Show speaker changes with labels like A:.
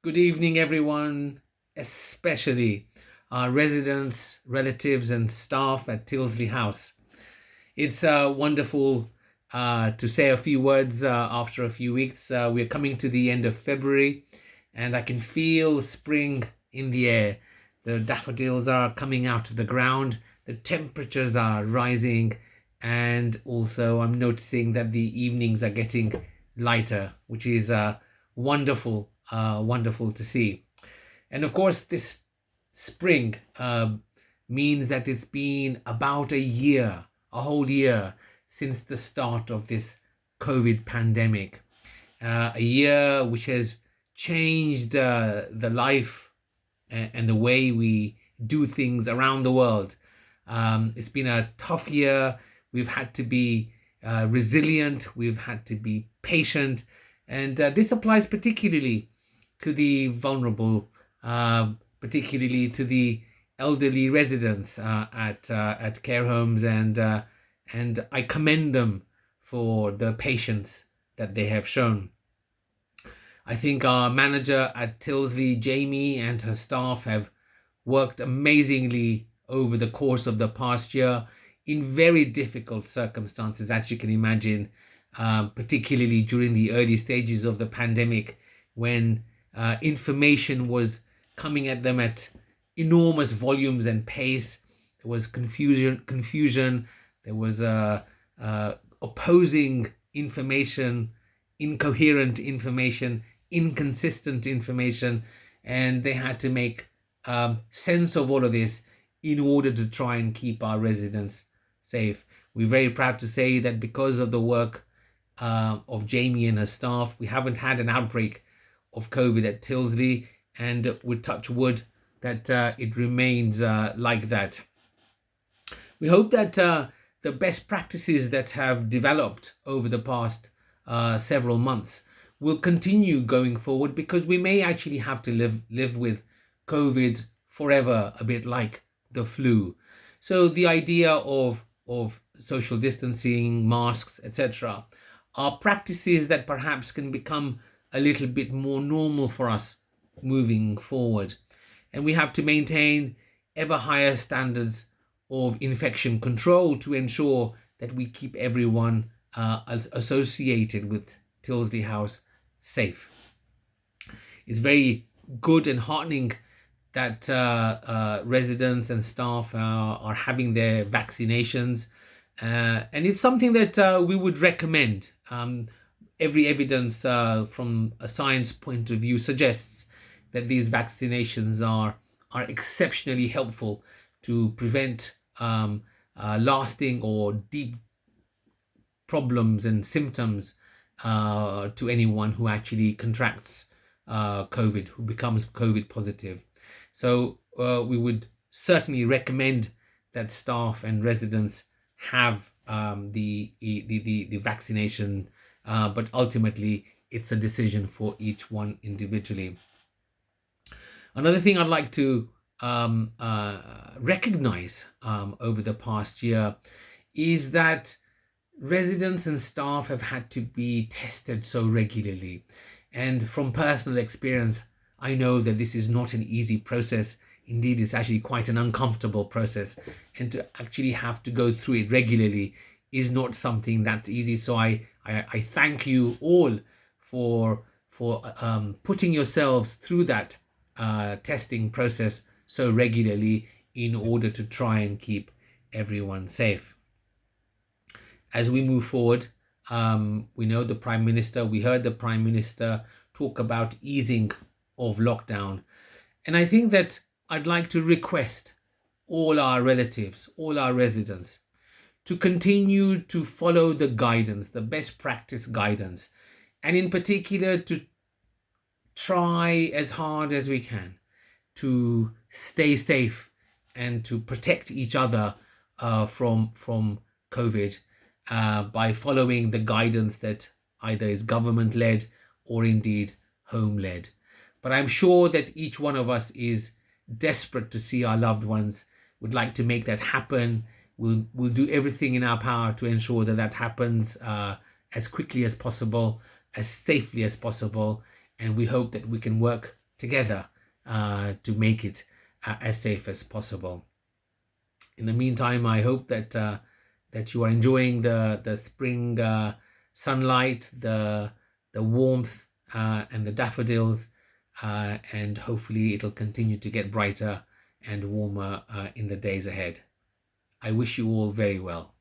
A: Good evening, everyone, especially our residents, relatives, and staff at Tilsley House. It's wonderful to say a few words after a few weeks. We're coming to the end of February, and I can feel spring in the air. The daffodils are coming out of the ground, the temperatures are rising, and also I'm noticing that the evenings are getting lighter, which is wonderful to see. And of course, this spring means that it's been about a year, a whole year, since the start of this COVID pandemic. A year which has changed the life and the way we do things around the world. It's been a tough year. We've had to be resilient, we've had to be patient, and this applies particularly to the vulnerable, particularly to the elderly residents at care homes, and I commend them for the patience that they have shown. I think our manager at Tilsley, Jamie, and her staff have worked amazingly over the course of the past year in very difficult circumstances, as you can imagine, particularly during the early stages of the pandemic, when information was coming at them at enormous volumes and pace. There was confusion. There was opposing information, incoherent information, inconsistent information, and they had to make sense of all of this in order to try and keep our residents safe. We're very proud to say that because of the work of Jamie and her staff, we haven't had an outbreak of COVID at Tilsley, and we touch wood that it remains like that. We hope that the best practices that have developed over the past several months will continue going forward, because we may actually have to live with COVID forever, a bit like the flu. So the idea of social distancing, masks, etc., are practices that perhaps can become a little bit more normal for us moving forward. And we have to maintain ever higher standards of infection control to ensure that we keep everyone associated with Tilsley House safe. It's very good and heartening that residents and staff are having their vaccinations, and it's something that we would recommend. Every evidence from a science point of view suggests that these vaccinations are exceptionally helpful to prevent lasting or deep problems and symptoms to anyone who actually contracts COVID, who becomes COVID positive. So we would certainly recommend that staff and residents have the vaccination, but ultimately it's a decision for each one individually. Another thing I'd like to recognize over the past year is that residents and staff have had to be tested so regularly. And from personal experience, I know that this is not an easy process. Indeed, it's actually quite an uncomfortable process. And to actually have to go through it regularly is not something that's easy. So I thank you all for putting yourselves through that testing process so regularly in order to try and keep everyone safe. As we move forward, we know we heard the Prime Minister talk about easing of lockdown. And I think that I'd like to request all our relatives, all our residents, to continue to follow the guidance, the best practice guidance, and in particular to try as hard as we can to stay safe and to protect each other from COVID by following the guidance that either is government-led or indeed home-led. But I'm sure that each one of us is desperate to see our loved ones, would like to make that happen. We'll do everything in our power to ensure that that happens as quickly as possible, as safely as possible, and we hope that we can work together to make it as safe as possible. In the meantime, I hope that that you are enjoying the spring sunlight, the warmth, and the daffodils, and hopefully it'll continue to get brighter and warmer in the days ahead. I wish you all very well.